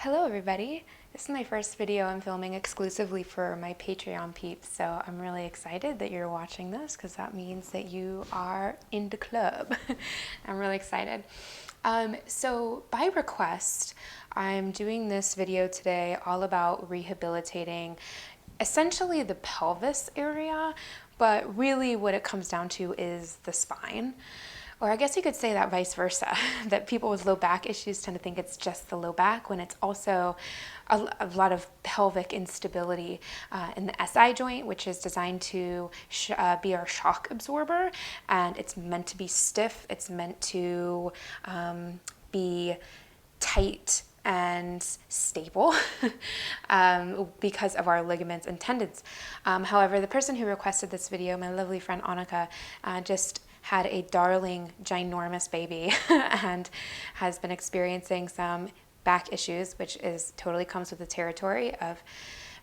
Hello everybody! This is my first video I'm filming exclusively for my Patreon peeps, so I'm really excited that you're watching this because that means that you are in the club. I'm really excited. So by request, I'm doing this video today all about rehabilitating essentially the pelvis area, but really what it comes down to is the spine. Or I guess you could say that vice versa, that people with low back issues tend to think it's just the low back when it's also a lot of pelvic instability in the SI joint, which is designed to be our shock absorber, and it's meant to be stiff, it's meant to be tight and stable because of our ligaments and tendons. However, the person who requested this video, my lovely friend Annika, just had a darling, ginormous baby and has been experiencing some back issues, which is totally comes with the territory of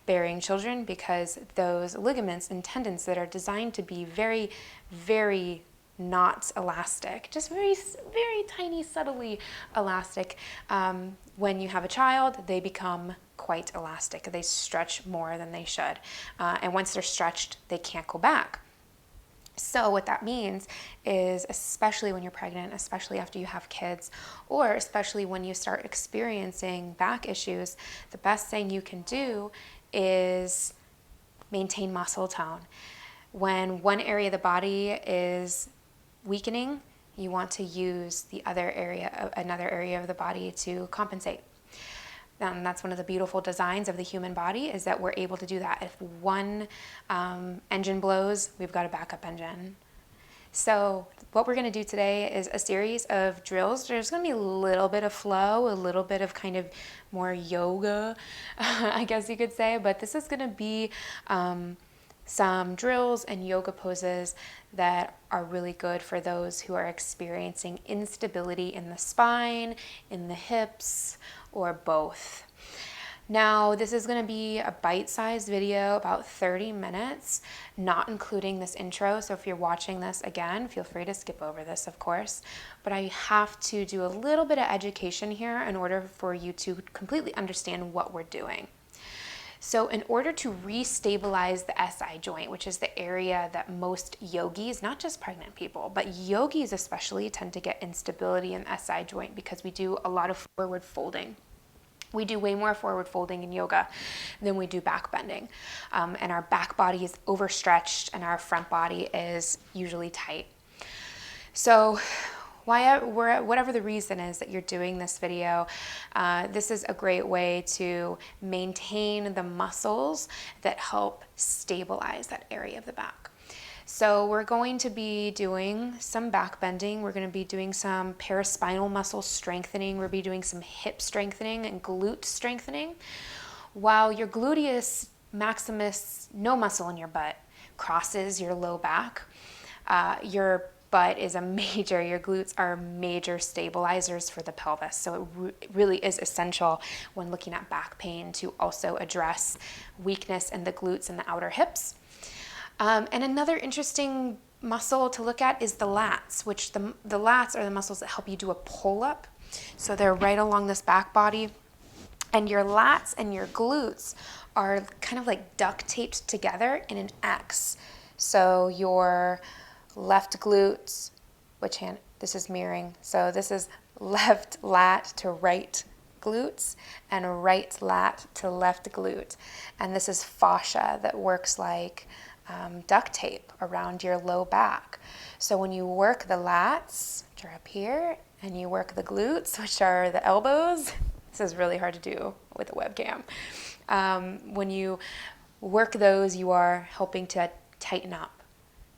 bearing children, because those ligaments and tendons that are designed to be very, very not elastic, just very, very tiny, subtly elastic. When you have a child, they become quite elastic. They stretch more than they should. And once they're stretched, they can't go back. So what that means is, especially when you're pregnant, especially after you have kids, or especially when you start experiencing back issues, the best thing you can do is maintain muscle tone. When one area of the body is weakening, you want to use the other area, another area of the body to compensate. And that's one of the beautiful designs of the human body, is that we're able to do that. If one engine blows, we've got a backup engine. So what we're going to do today is a series of drills. There's going to be a little bit of flow, a little bit of kind of more yoga, I guess you could say, but this is going to be some drills and yoga poses that are really good for those who are experiencing instability in the spine, in the hips, or both. Now, this is going to be a bite-sized video, about 30 minutes, not including this intro. So if you're watching this again, feel free to skip over this, of course. But I have to do a little bit of education here in order for you to completely understand what we're doing. So in order to restabilize the SI joint, which is the area that most yogis, not just pregnant people, but yogis especially, tend to get instability in the SI joint because we do a lot of forward folding. We do way more forward folding in yoga than we do back bending. And our back body is overstretched and our front body is usually tight. So whatever the reason is that you're doing this video, this is a great way to maintain the muscles that help stabilize that area of the back. So we're going to be doing some back bending. We're going to be doing some paraspinal muscle strengthening. We'll be doing some hip strengthening and glute strengthening. While your gluteus maximus, no muscle in your butt, crosses your low back, your butt is your glutes are major stabilizers for the pelvis. So it really is essential when looking at back pain to also address weakness in the glutes and the outer hips. And another interesting muscle to look at is the lats, which the lats are the muscles that help you do a pull-up. So they're right along this back body. And your lats and your glutes are kind of like duct taped together in an X. So your left glute, which hand? This is mirroring. So this is left lat to right glutes and right lat to left glute. And this is fascia that works like duct tape around your low back. So when you work the lats, which are up here, and you work the glutes, which are the elbows, this is really hard to do with a webcam. When you work those, you are helping to tighten up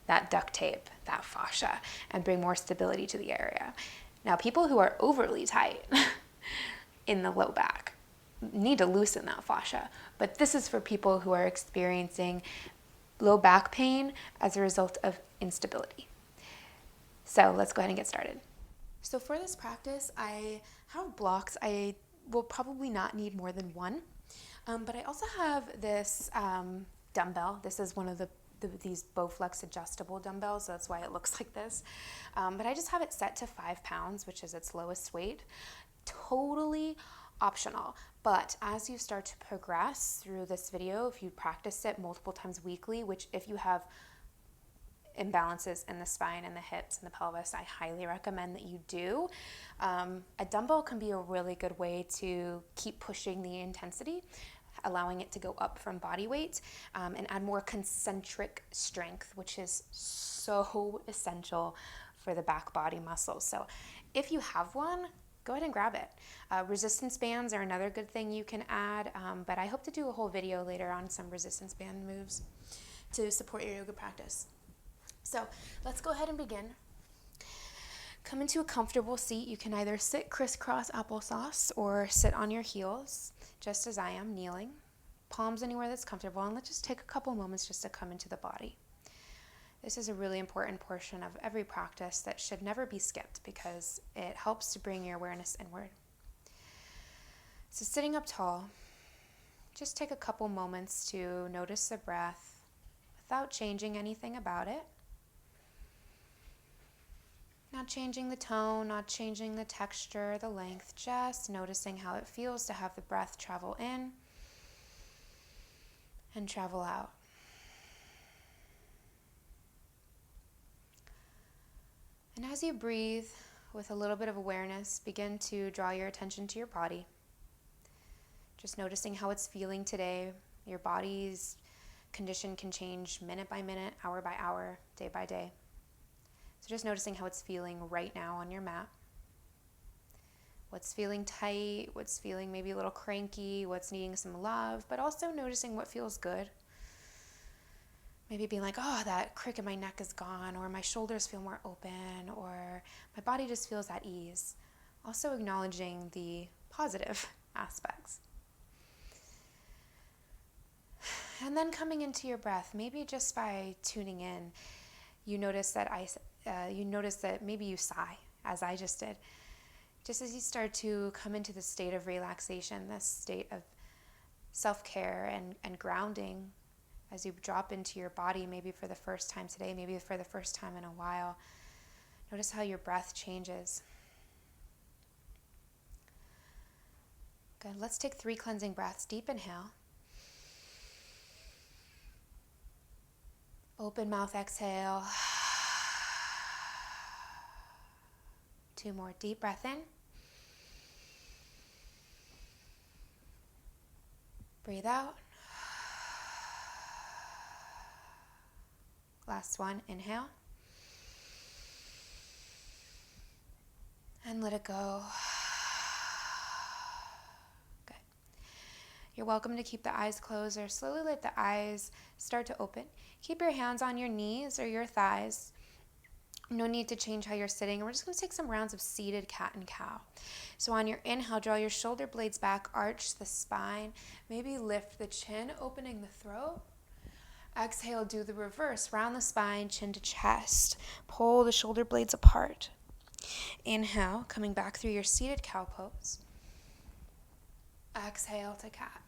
that duct tape, that fascia, and bring more stability to the area. Now, people who are overly tight in the low back need to loosen that fascia, but this is for people who are experiencing low back pain as a result of instability. So let's go ahead and get started. So for this practice, I have blocks. I will probably not need more than one, but I also have this dumbbell. This is one of these Bowflex adjustable dumbbells, so that's why it looks like this. But I just have it set to 5 pounds, which is its lowest weight, totally optional. But as you start to progress through this video, if you practice it multiple times weekly, which if you have imbalances in the spine and the hips and the pelvis, I highly recommend that you do. A dumbbell can be a really good way to keep pushing the intensity, allowing it to go up from body weight, and add more concentric strength, which is so essential for the back body muscles. So if you have one, go ahead and grab it. Resistance bands are another good thing you can add, but I hope to do a whole video later on some resistance band moves to support your yoga practice. So let's go ahead and begin. Come into a comfortable seat. You can either sit crisscross applesauce or sit on your heels, just as I am, kneeling. Palms anywhere that's comfortable, and let's just take a couple moments just to come into the body. This is a really important portion of every practice that should never be skipped because it helps to bring your awareness inward. So sitting up tall, just take a couple moments to notice the breath without changing anything about it. Not changing the tone, not changing the texture, the length, just noticing how it feels to have the breath travel in and travel out. And as you breathe with a little bit of awareness, begin to draw your attention to your body. Just noticing how it's feeling today. Your body's condition can change minute by minute, hour by hour, day by day. So just noticing how it's feeling right now on your mat. What's feeling tight, what's feeling maybe a little cranky, what's needing some love, but also noticing what feels good. Maybe being like, oh, that crick in my neck is gone, or my shoulders feel more open, or my body just feels at ease. Also acknowledging the positive aspects. And then coming into your breath, maybe just by tuning in, you notice that maybe you sigh, as I just did. Just as you start to come into the state of relaxation, this state of self-care and grounding, as you drop into your body, maybe for the first time today, maybe for the first time in a while, notice how your breath changes. Good. Let's take 3 cleansing breaths. Deep inhale. Open mouth exhale. 2 more. Deep breath in. Breathe out. Last one. Inhale. And let it go. Good. You're welcome to keep the eyes closed or slowly let the eyes start to open. Keep your hands on your knees or your thighs. No need to change how you're sitting. We're just going to take some rounds of seated cat and cow. So on your inhale, draw your shoulder blades back, arch the spine, maybe lift the chin, opening the throat. Exhale, do the reverse, round the spine, chin to chest. Pull the shoulder blades apart. Inhale, coming back through your seated cow pose. Exhale to cat.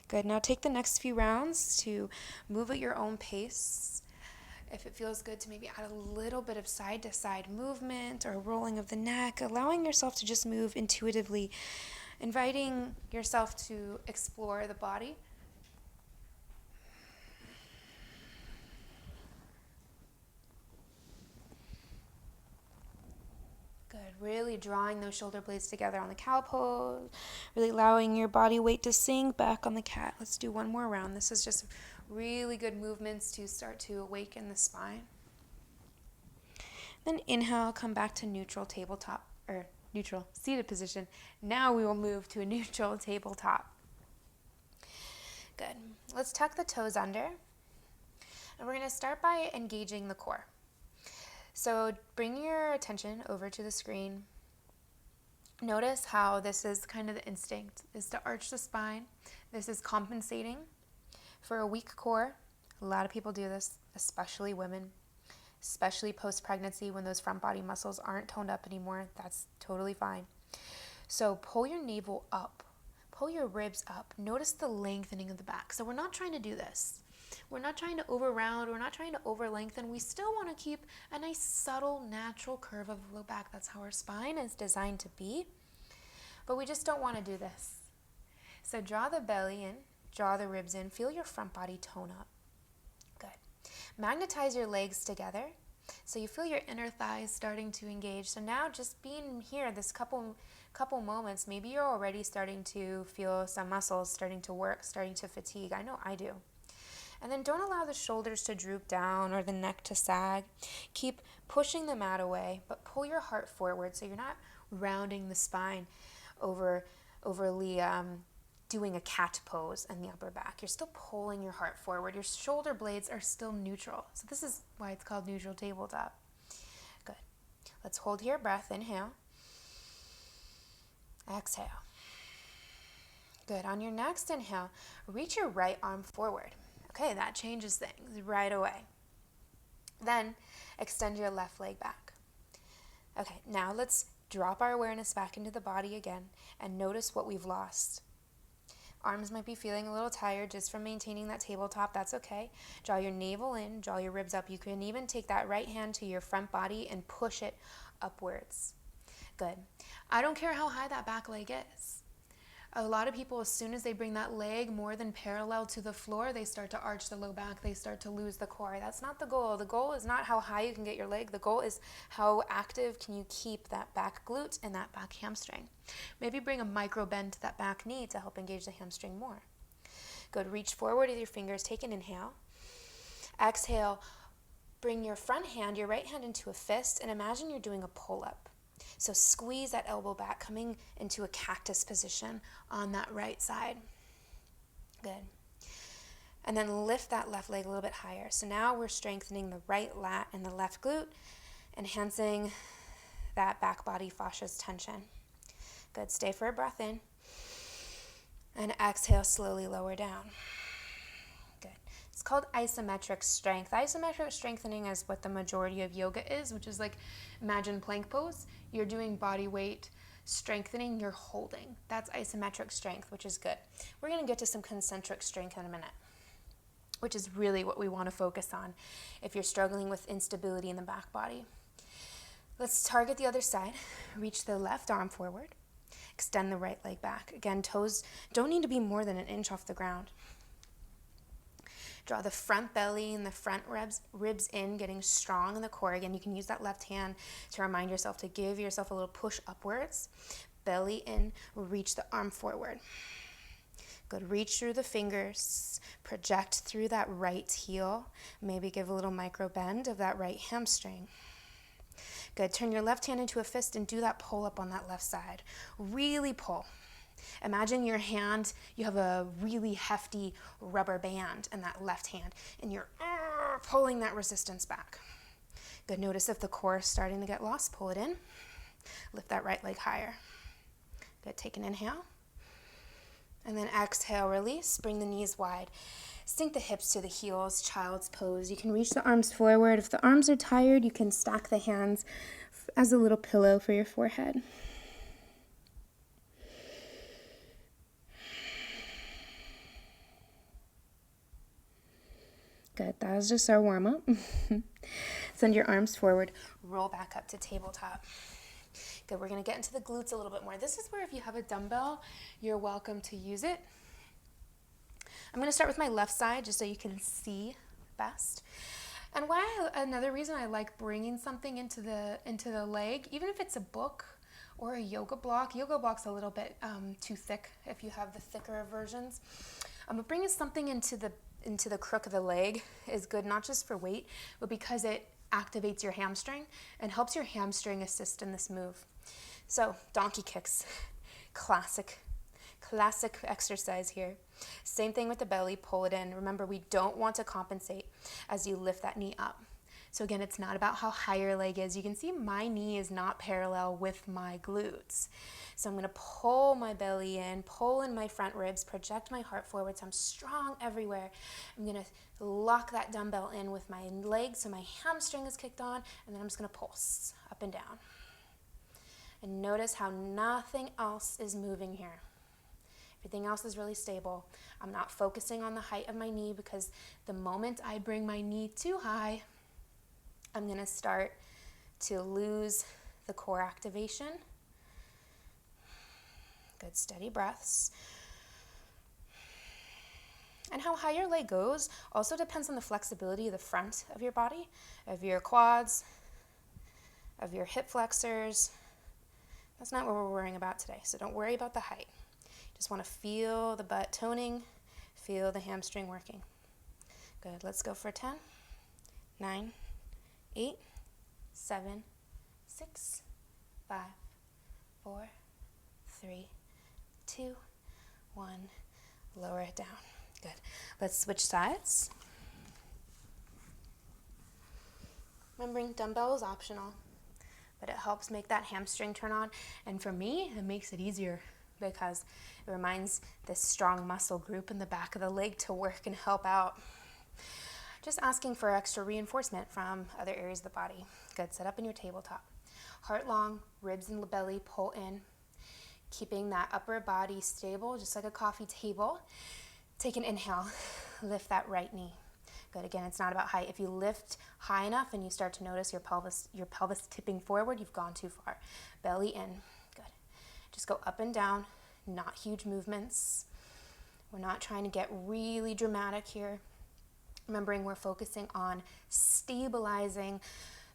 Good. Now take the next few rounds to move at your own pace. If it feels good to maybe add a little bit of side-to-side movement or rolling of the neck, allowing yourself to just move intuitively, inviting yourself to explore the body. Good. Really drawing those shoulder blades together on the cow pose, really allowing your body weight to sink back on the cat. Let's do one more round. This is just really good movements to start to awaken the spine. Then inhale, come back to neutral tabletop, or neutral seated position. Now we will move to a neutral tabletop. Good. Let's tuck the toes under. And we're going to start by engaging the core. So bring your attention over to the screen. Notice how this is kind of the instinct, is to arch the spine. This is compensating for a weak core. A lot of people do this, especially women, especially post-pregnancy when those front body muscles aren't toned up anymore. That's totally fine. So pull your navel up, pull your ribs up. Notice the lengthening of the back. So we're not trying to do this. We're not trying to over round. We're not trying to over lengthen. We still want to keep a nice subtle natural curve of the low back. That's how our spine is designed to be. but we just don't want to do this. So draw the belly in, draw the ribs in, feel your front body tone up. Good. Magnetize your legs together so you feel your inner thighs starting to engage. So now just being here this couple moments, maybe you're already starting to feel some muscles starting to work, starting to fatigue. I know I do. And then don't allow the shoulders to droop down or the neck to sag. Keep pushing the mat away, but pull your heart forward so you're not rounding the spine overly doing a cat pose in the upper back. You're still pulling your heart forward. Your shoulder blades are still neutral. So this is why it's called neutral tabletop. Good. Let's hold here. Breath. Inhale. Exhale. Good. On your next inhale, reach your right arm forward. Okay, that changes things right away. Then extend your left leg back. Okay, now let's drop our awareness back into the body again and notice what we've lost. Arms might be feeling a little tired just from maintaining that tabletop. That's okay. Draw your navel in, draw your ribs up. You can even take that right hand to your front body and push it upwards. Good. I don't care how high that back leg is. A lot of people, as soon as they bring that leg more than parallel to the floor, they start to arch the low back. They start to lose the core. That's not the goal. The goal is not how high you can get your leg. The goal is how active can you keep that back glute and that back hamstring. Maybe bring a micro bend to that back knee to help engage the hamstring more. Good. Reach forward with your fingers. Take an inhale. Exhale. Bring your front hand, your right hand into a fist, and imagine you're doing a pull-up. So squeeze that elbow back, coming into a cactus position on that right side. Good. And then lift that left leg a little bit higher. So now we're strengthening the right lat and the left glute, enhancing that back body fascia's tension. Good. Stay for a breath in. And exhale, slowly lower down. Good. It's called isometric strength. Isometric strengthening is what the majority of yoga is, which is like, imagine plank pose. You're doing body weight strengthening, you're holding. That's isometric strength, which is good. We're going to get to some concentric strength in a minute, which is really what we want to focus on if you're struggling with instability in the back body. Let's target the other side. Reach the left arm forward. Extend the right leg back. Again, toes don't need to be more than an inch off the ground. Draw the front belly and the front ribs in, getting strong in the core. Again, you can use that left hand to remind yourself to give yourself a little push upwards. Belly in, reach the arm forward. Good, reach through the fingers, project through that right heel. Maybe give a little micro bend of that right hamstring. Good, turn your left hand into a fist and do that pull up on that left side. Really pull. Imagine your hand, you have a really hefty rubber band in that left hand, and you're pulling that resistance back. Good. Notice if the core is starting to get lost, pull it in. Lift that right leg higher. Good. Take an inhale. And then exhale, release. Bring the knees wide. Sink the hips to the heels, child's pose. You can reach the arms forward. If the arms are tired, you can stack the hands as a little pillow for your forehead. Good. That was just our warm-up. Send your arms forward. Roll back up to tabletop. Good. We're going to get into the glutes a little bit more. This is where if you have a dumbbell, you're welcome to use it. I'm going to start with my left side just so you can see best. And another reason I like bringing something into the leg, even if it's a book or a yoga block. Yoga block's a little bit too thick if you have the thicker versions. But bringing something into the crook of the leg is good, not just for weight, but because it activates your hamstring and helps your hamstring assist in this move. So donkey kicks, classic exercise here. Same thing with the belly, pull it in. Remember, we don't want to compensate as you lift that knee up. So again, it's not about how high your leg is. You can see my knee is not parallel with my glutes. So I'm going to pull my belly in, pull in my front ribs, project my heart forward so I'm strong everywhere. I'm going to lock that dumbbell in with my leg so my hamstring is kicked on, and then I'm just going to pulse up and down. And notice how nothing else is moving here. Everything else is really stable. I'm not focusing on the height of my knee because the moment I bring my knee too high, I'm going to start to lose the core activation. Good, steady breaths. And how high your leg goes also depends on the flexibility of the front of your body, of your quads, of your hip flexors. That's not what we're worrying about today, so don't worry about the height. Just want to feel the butt toning, feel the hamstring working. Good, let's go for 10, 9, 8, 7, 6, 5, 4, 3, 2, 1. Lower it down. Good. Let's switch sides. Remembering dumbbell is optional, but it helps make that hamstring turn on. And for me, it makes it easier because it reminds this strong muscle group in the back of the leg to work and help out. Just asking for extra reinforcement from other areas of the body. Good. Sit up in your tabletop. Heart long, ribs and belly pull in. Keeping that upper body stable, just like a coffee table. Take an inhale, lift that right knee. Good, again, it's not about height. If you lift high enough and you start to notice your pelvis tipping forward, you've gone too far. Belly in, good. Just go up and down, not huge movements. We're not trying to get really dramatic here. Remembering we're focusing on stabilizing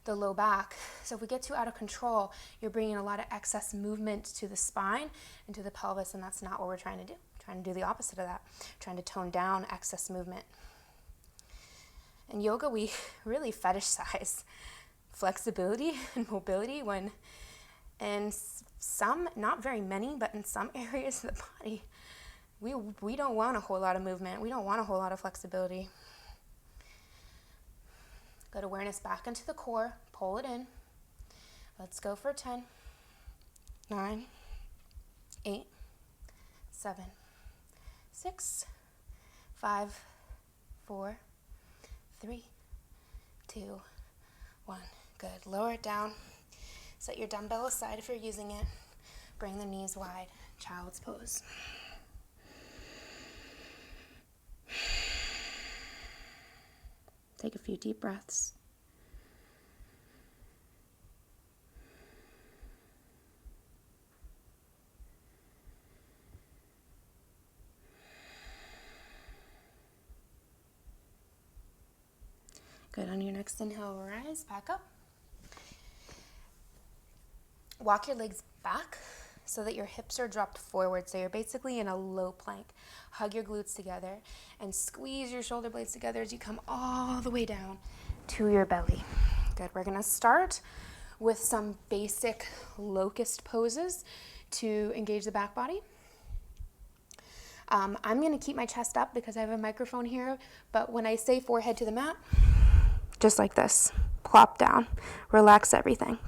the low back. So if we get too out of control, you're bringing a lot of excess movement to the spine and to the pelvis, and that's not what we're trying to do. Trying to do the opposite of that, trying to tone down excess movement. In yoga, we really fetishize flexibility and mobility when in some, not very many, but in some areas of the body, we don't want a whole lot of movement. We don't want a whole lot of flexibility. Good awareness back into the core, pull it in. Let's go for 10, 9, 8, 7, 6, 5, 4, 3, 2, 1. Good. Lower it down. Set your dumbbell aside if you're using it. Bring the knees wide. Child's pose. Take a few deep breaths. Good. On your next inhale, rise back up. Walk your legs back so that your hips are dropped forward. So you're basically in a low plank. Hug your glutes together and squeeze your shoulder blades together as you come all the way down to your belly. Good. We're going to start with some basic locust poses to engage the back body. I'm going to keep my chest up because I have a microphone here, but when I say forehead to the mat, just like this, plop down, relax everything.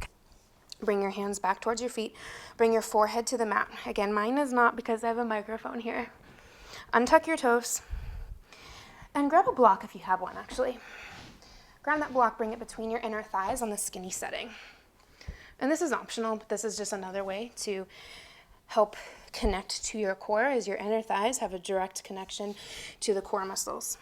Bring your hands back towards your feet, bring your forehead to the mat. Again, mine is not because I have a microphone here. Untuck your toes and grab a block if you have one, actually. Grab that block, bring it between your inner thighs on the skinny setting. And this is optional, but this is just another way to help connect to your core as your inner thighs have a direct connection to the core muscles.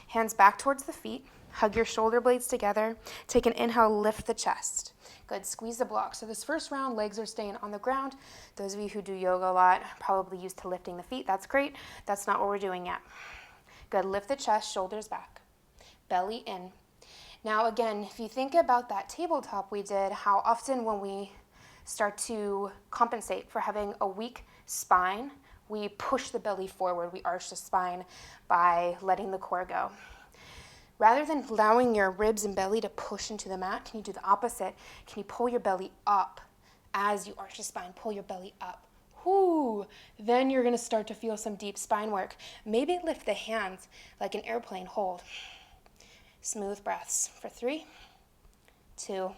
Hands back towards the feet. Hug your shoulder blades together. Take an inhale, lift the chest. Good, squeeze the block. So this first round, legs are staying on the ground. Those of you who do yoga a lot, probably used to lifting the feet. That's great. That's not what we're doing yet. Good, lift the chest, shoulders back. Belly in. Now again, if you think about that tabletop we did, how often when we start to compensate for having a weak spine, we push the belly forward, we arch the spine by letting the core go. Rather than allowing your ribs and belly to push into the mat, can you do the opposite? Can you pull your belly up as you arch the spine? Pull your belly up. Whoo! Then you're going to start to feel some deep spine work. Maybe lift the hands like an airplane hold. Smooth breaths for 3, 2,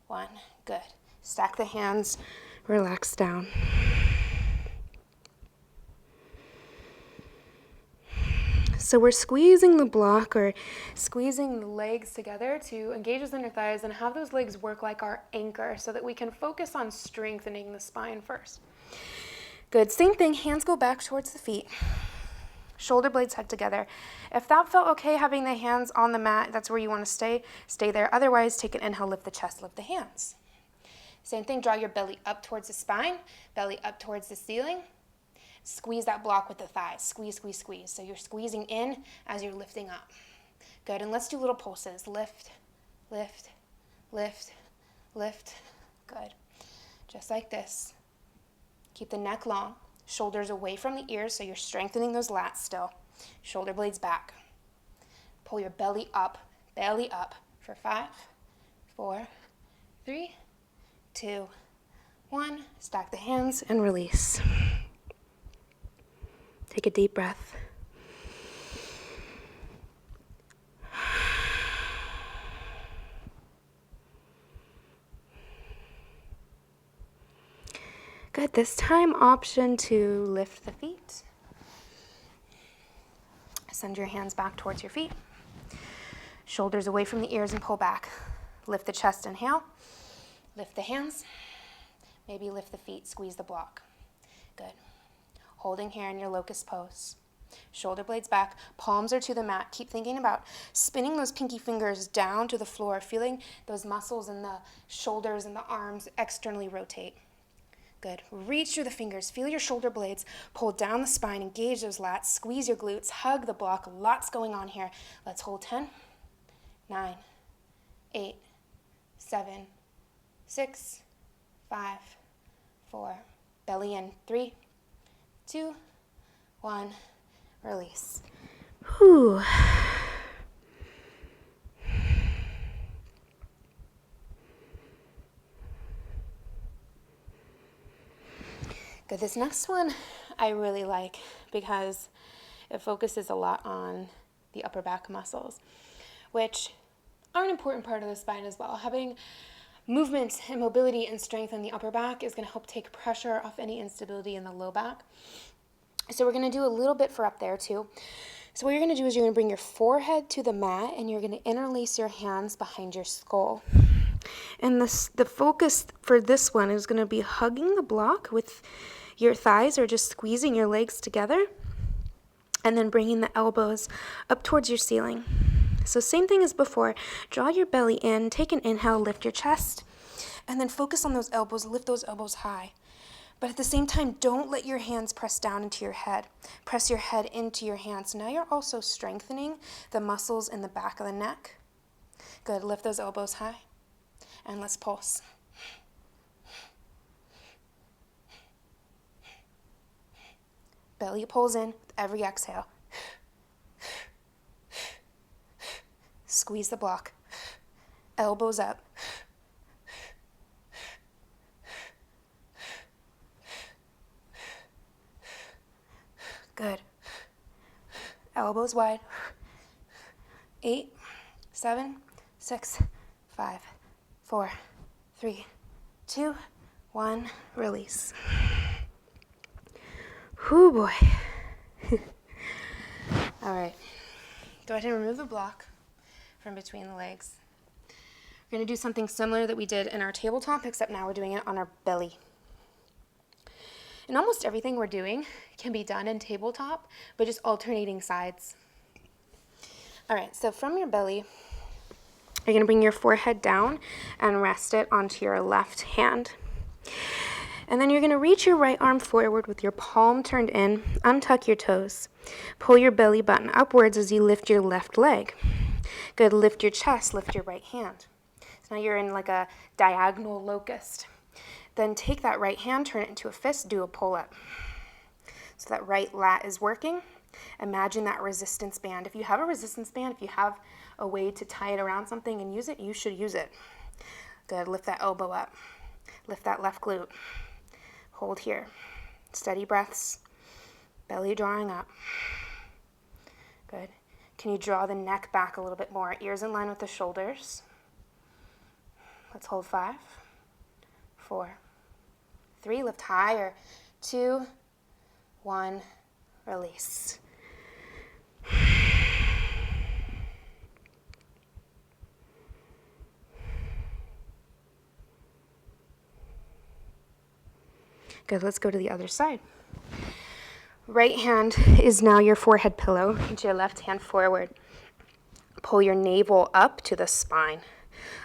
1. Good. Stack the hands, relax down. So we're squeezing the block or squeezing the legs together to engage those inner thighs and have those legs work like our anchor so that we can focus on strengthening the spine first. Good. Same thing. Hands go back towards the feet. Shoulder blades hug together. If that felt okay having the hands on the mat, that's where you want to stay there. Otherwise, take an inhale, lift the chest, lift the hands. Same thing, draw your belly up towards the spine, belly up towards the ceiling. Squeeze that block with the thighs. Squeeze, squeeze, squeeze. So you're squeezing in as you're lifting up. Good, and let's do little pulses. Lift, lift, lift, lift. Good. Just like this. Keep the neck long. Shoulders away from the ears, so you're strengthening those lats still. Shoulder blades back. Pull your belly up for 5, 4, 3, 2, 1. Stack the hands and release. Take a deep breath. Good. This time, option to lift the feet. Send your hands back towards your feet. Shoulders away from the ears and pull back. Lift the chest, inhale. Lift the hands. Maybe lift the feet, squeeze the block. Good. Holding here in your locust pose. Shoulder blades back, palms are to the mat. Keep thinking about spinning those pinky fingers down to the floor, feeling those muscles in the shoulders and the arms externally rotate. Good. Reach through the fingers. Feel your shoulder blades. Pull down the spine. Engage those lats. Squeeze your glutes. Hug the block. Lots going on here. Let's hold 10, 9, 8, 7, 6, 5, 4. Belly in. 3, 2, 1. Release. Whew. Good. This next one I really like because it focuses a lot on the upper back muscles, which are an important part of the spine as well. Having movement and mobility and strength in the upper back is going to help take pressure off any instability in the low back. So we're going to do a little bit for up there too. So what you're going to do is you're going to bring your forehead to the mat and you're going to interlace your hands behind your skull. And the focus for this one is going to be hugging the block with your thighs or just squeezing your legs together and then bringing the elbows up towards your ceiling. So same thing as before. Draw your belly in, take an inhale, lift your chest, and then focus on those elbows, lift those elbows high. But at the same time, don't let your hands press down into your head. Press your head into your hands. Now you're also strengthening the muscles in the back of the neck. Good, lift those elbows high. And let's pulse. Belly pulls in with every exhale. Squeeze the block. Elbows up. Good. Elbows wide. 8, 7, 6, 5, 4, 3, 2, 1. Release. Whoo boy. All right. Go ahead and remove the block from between the legs. We're going to do something similar that we did in our tabletop, except now we're doing it on our belly. And almost everything we're doing can be done in tabletop, but just alternating sides. All right, so from your belly, you're going to bring your forehead down and rest it onto your left hand. And then you're going to reach your right arm forward with your palm turned in, untuck your toes. Pull your belly button upwards as you lift your left leg. Good, lift your chest, lift your right hand. So now you're in like a diagonal locust. Then take that right hand, turn it into a fist, do a pull-up. So that right lat is working. Imagine that resistance band. If you have a resistance band, if you have a way to tie it around something and use it, you should use it. Good, lift that elbow up. Lift that left glute. Hold here. Steady breaths. Belly drawing up. Good. Can you draw the neck back a little bit more? Ears in line with the shoulders. Let's hold 5, 4, 3. Lift higher. 2, 1. Release. Good, let's go to the other side. Right hand is now your forehead pillow. Reach your left hand forward. Pull your navel up to the spine.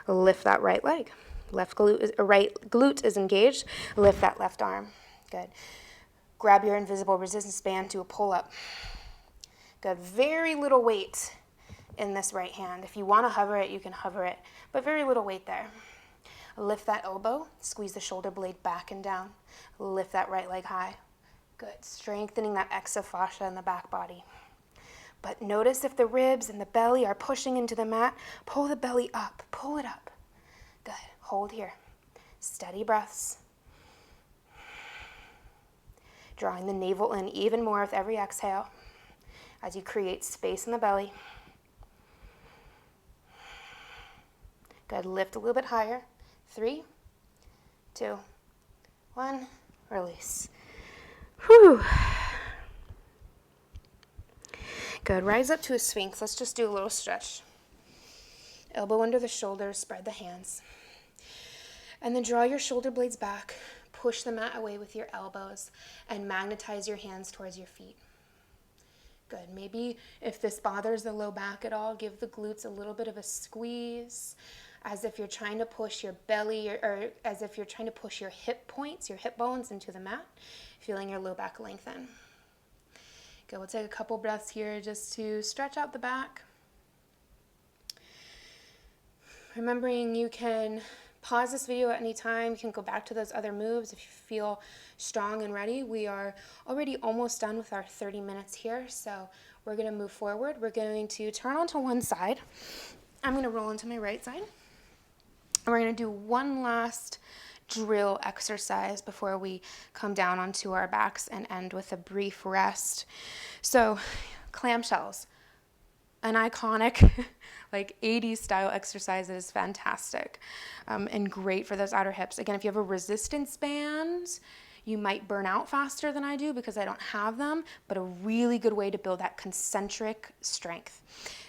Lift that right leg. Left glute is, or right glute is engaged. Lift that left arm. Good. Grab your invisible resistance band to a pull-up. Good. Very little weight in this right hand. If you want to hover it, you can hover it, but very little weight there. Lift that elbow. Squeeze the shoulder blade back and down. Lift that right leg high. Good. Strengthening that exofascia in the back body. But notice if the ribs and the belly are pushing into the mat, pull the belly up. Pull it up. Good. Hold here. Steady breaths. Drawing the navel in even more with every exhale as you create space in the belly. Good. Lift a little bit higher. 3, 2, 1. Release. Whew. Good. Rise up to a sphinx. Let's just do a little stretch. Elbow under the shoulders. Spread the hands. And then draw your shoulder blades back. Push the mat away with your elbows and magnetize your hands towards your feet. Good. Maybe if this bothers the low back at all, give the glutes a little bit of a squeeze, as if you're trying to push your belly or as if you're trying to push your hip points, your hip bones into the mat, feeling your low back lengthen. Good. We'll take a couple breaths here just to stretch out the back. Remembering you can pause this video at any time. You can go back to those other moves if you feel strong and ready. We are already almost done with our 30 minutes here, so we're going to move forward. We're going to turn onto one side. I'm going to roll into my right side. And we're going to do one last drill exercise before we come down onto our backs and end with a brief rest. So, clamshells. An iconic, like 80s style exercise that is fantastic and great for those outer hips. Again, if you have a resistance band, you might burn out faster than I do because I don't have them, but a really good way to build that concentric strength.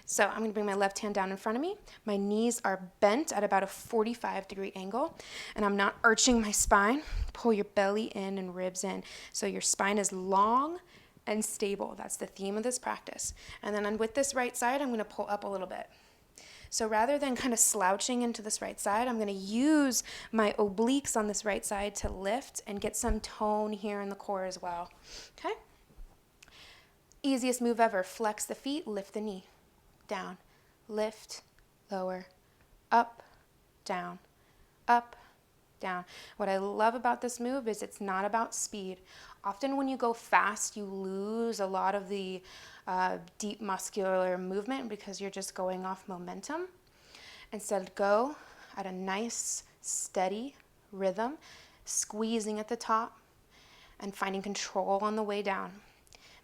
So I'm going to bring my left hand down in front of me. My knees are bent at about a 45-degree angle, and I'm not arching my spine. Pull your belly in and ribs in so your spine is long and stable. That's the theme of this practice. And then with this right side, I'm going to pull up a little bit. So rather than kind of slouching into this right side, I'm going to use my obliques on this right side to lift and get some tone here in the core as well. Okay? Easiest move ever. Flex the feet, lift the knee. Down, lift, lower, up, down, up, down. What I love about this move is it's not about speed. Often when you go fast, you lose a lot of the deep muscular movement because you're just going off momentum. Instead, go at a nice, steady rhythm, squeezing at the top and finding control on the way down.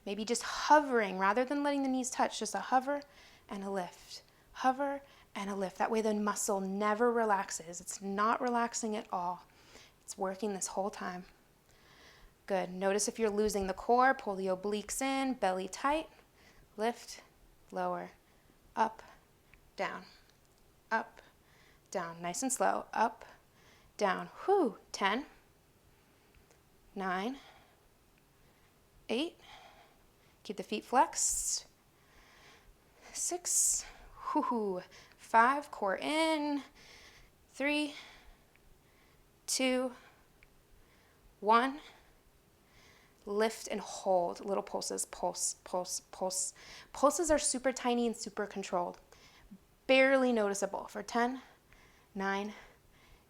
Maybe just hovering rather than letting the knees touch, just a hover and a lift. Hover and a lift. That way the muscle never relaxes. It's not relaxing at all. It's working this whole time. Good. Notice if you're losing the core, pull the obliques in, belly tight, lift, lower, up, down, up, down. Nice and slow. Up, down. Whew. 10, 9, 8. Keep the feet flexed. 6, whoo, 5, core in. 3, 2, 1. Lift and hold. Little pulses. Pulse, pulse, pulse. Pulses are super tiny and super controlled. Barely noticeable for 10, 9,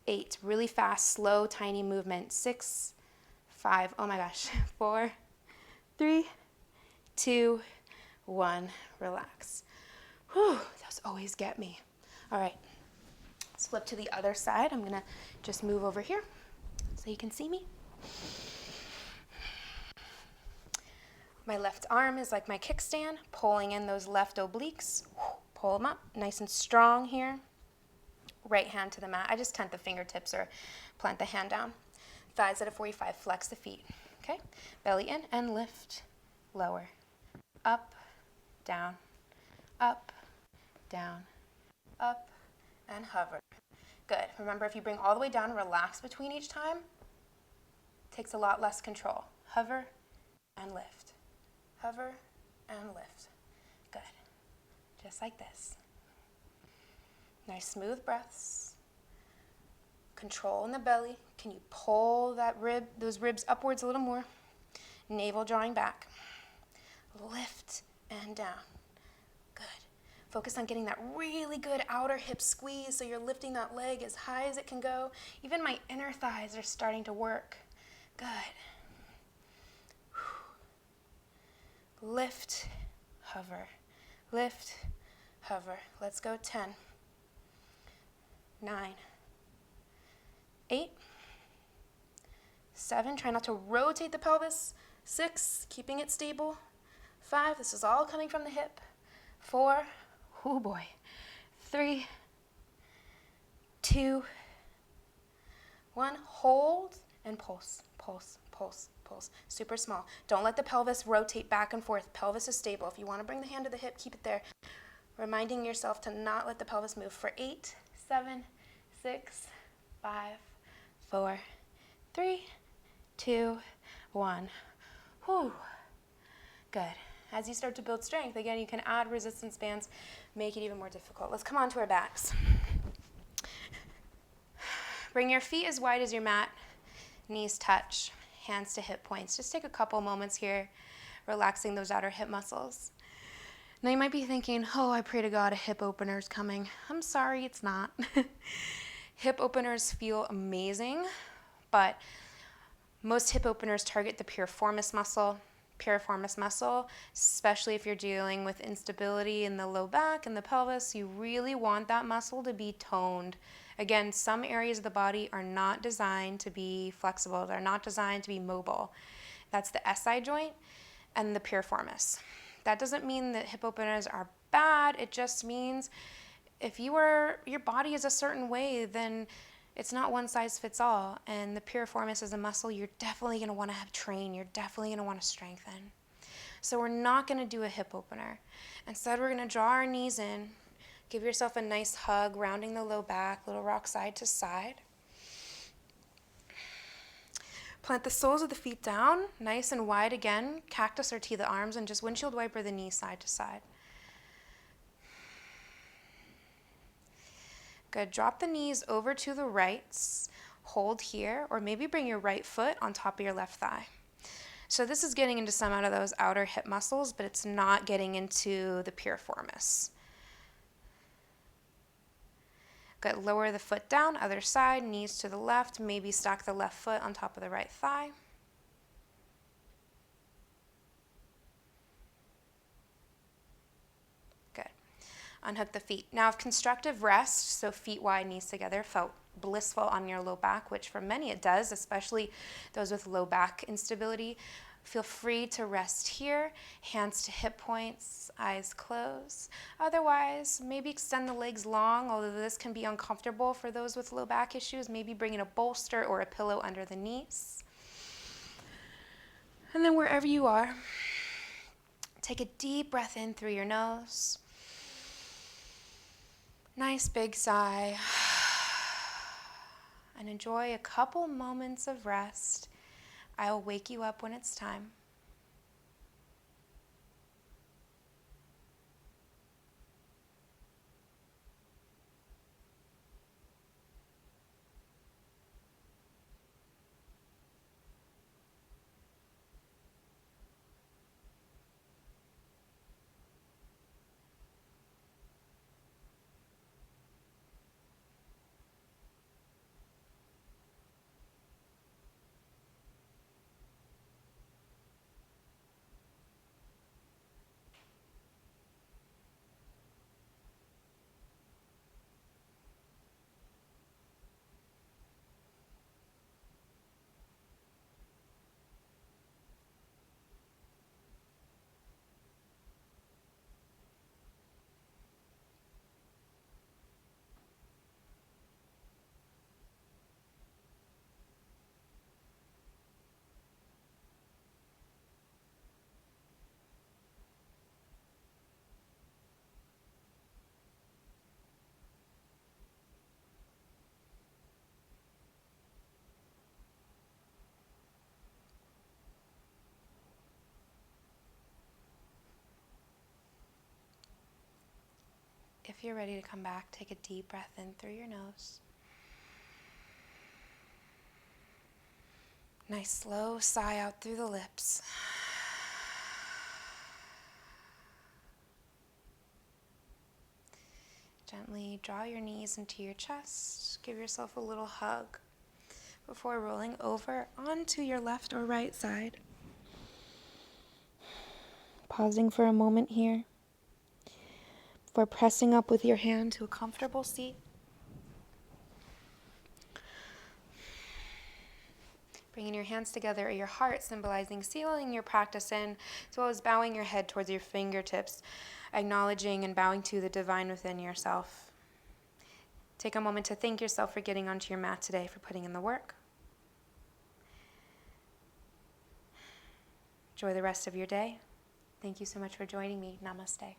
8. Really fast, slow, tiny movement. 6, 5. Oh my gosh. 4, 3, 2, 1. Relax. Whew, those always get me. All right. Let's flip to the other side. I'm going to just move over here so you can see me. My left arm is like my kickstand, pulling in those left obliques. Pull them up, nice and strong here. Right hand to the mat. I just tent the fingertips or plant the hand down. Thighs at a 45, flex the feet. Okay, belly in and lift, lower, up, down, up, down, up, and hover. Good. Remember, if you bring all the way down, relax between each time. Takes a lot less control. Hover and lift. Hover and lift. Good. Just like this. Nice smooth breaths. Control in the belly. Can you pull those ribs upwards a little more? Navel drawing back. Lift and down. Good. Focus on getting that really good outer hip squeeze so you're lifting that leg as high as it can go. Even my inner thighs are starting to work. Good. Lift, hover. Lift, hover. Let's go. 10, 9, 8, 7. Try not to rotate the pelvis. 6, keeping it stable. 5, this is all coming from the hip. 4, oh boy. 3, 2, 1. Hold and pulse, pulse, pulse, pulse. Super small. Don't let the pelvis rotate back and forth. Pelvis is stable. If you want to bring the hand to the hip, keep it there. Reminding yourself to not let the pelvis move for 8, 7, 6, 5, 4, 3, 2, 1. Whew. Good. As you start to build strength, again, you can add resistance bands, make it even more difficult. Let's come on to our backs. Bring your feet as wide as your mat, knees touch, hands to hip points. Just take a couple moments here, relaxing those outer hip muscles. Now you might be thinking, oh, I pray to God a hip opener is coming. I'm sorry, it's not. Hip openers feel amazing, but most hip openers target the piriformis muscle. Piriformis muscle, especially if you're dealing with instability in the low back and the pelvis, you really want that muscle to be toned. Again, some areas of the body are not designed to be flexible. They're not designed to be mobile. That's the SI joint and the piriformis. That doesn't mean that hip openers are bad. It just means if your body is a certain way, then it's not one size fits all. And the piriformis is a muscle you're definitely going to want to have trained. You're definitely going to want to strengthen. So we're not going to do a hip opener. Instead, we're going to draw our knees in. Give yourself a nice hug, rounding the low back, little rock side to side. Plant the soles of the feet down, nice and wide again. Cactus or tee the arms, and just windshield wiper the knees side to side. Good. Drop the knees over to the rights. Hold here, or maybe bring your right foot on top of your left thigh. So this is getting into some out of those outer hip muscles, but it's not getting into the piriformis. Good. Lower the foot down, other side, knees to the left. Maybe stack the left foot on top of the right thigh. Good. Unhook the feet. Now, if constructive rest, so feet wide, knees together, felt blissful on your low back, which for many it does, especially those with low back instability, feel free to rest here, hands to hip points, eyes closed. Otherwise, maybe extend the legs long, although this can be uncomfortable for those with low back issues. Maybe bring in a bolster or a pillow under the knees. And then wherever you are, take a deep breath in through your nose. Nice big sigh. And enjoy a couple moments of rest. I'll wake you up when it's time. If you're ready to come back, take a deep breath in through your nose. Nice slow sigh out through the lips. Gently draw your knees into your chest. Give yourself a little hug before rolling over onto your left or right side. Pausing for a moment here before pressing up with your hand to a comfortable seat. Bringing your hands together at your heart, symbolizing sealing your practice in, as well as bowing your head towards your fingertips, acknowledging and bowing to the divine within yourself. Take a moment to thank yourself for getting onto your mat today, for putting in the work. Enjoy the rest of your day. Thank you so much for joining me. Namaste.